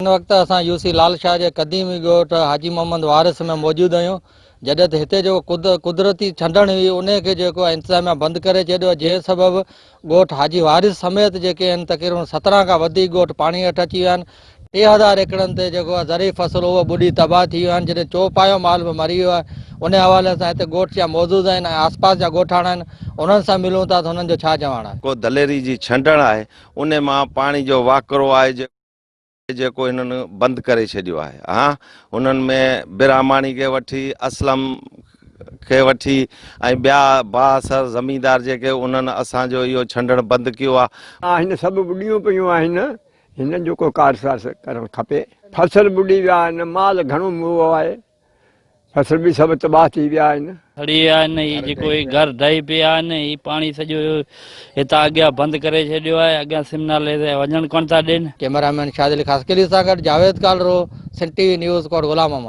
इन वक्त असां यूसी लाल शाह जे क़दीमी ॻोठ हाजी मोहम्मद वारिस में मौजूद आहियूं। जॾहिं त हिते जो कुदरती छंडण हुई उन खे जेको आहे इंतिज़ामिया बंदि करे छॾियो, जंहिं सबबु ॻोठ हाजी वारिस समेत जेके आहिनि तक़रीबन 17 खां वधीक ॻोठ पाणी हेठि अची विया आहिनि। 3000 एकड़नि ते जेको आहे ज़री फसल उहो ॿुॾी तबाह थी वियो आहिनि। जॾहिं चौपायो माल बि मरी वियो आहे। उन हवाले सां हिते ॻोठ जा मौजूदु आहिनि ऐं आसपास जा ॻोठाणा आहिनि, उन्हनि सां मिलूं था त हुननि जो छा चवणु आहे। को दलेरी जी छंडण आहे, उन मां पाणी जो वाकिरो आहे जेको हिननि बंदि करे छॾियो आहे। हा, हुननि में बिरामाणी खे वठी, असलम खे वठी ऐं ॿिया बासर ज़मींदार जेके उन्हनि असांजो इहो छंडण बंदि कयो आहे। हिन सभु ॿुॾियूं पियूं आहिनि, हिन जो को कारसार करणु खपे। फसल ॿुॾी विया आहिनि, माल घणो मुओ आहे, फसल बि सभु तबाह थी विया आहिनि। खड़ी आहिनि, हीअ जेको घर ढही पिया आहिनि, हीअ पाणी सॼो हितां अॻियां बंदि करे छॾियो आहे, अॻियां सिमनाले ते वञणु कोन था ॾियनि। कैमरामैन शादिल ख़ासकली सां गॾु जावेद कालरो, सिंध टीवी न्यूज़ कोट गुलाम अमान।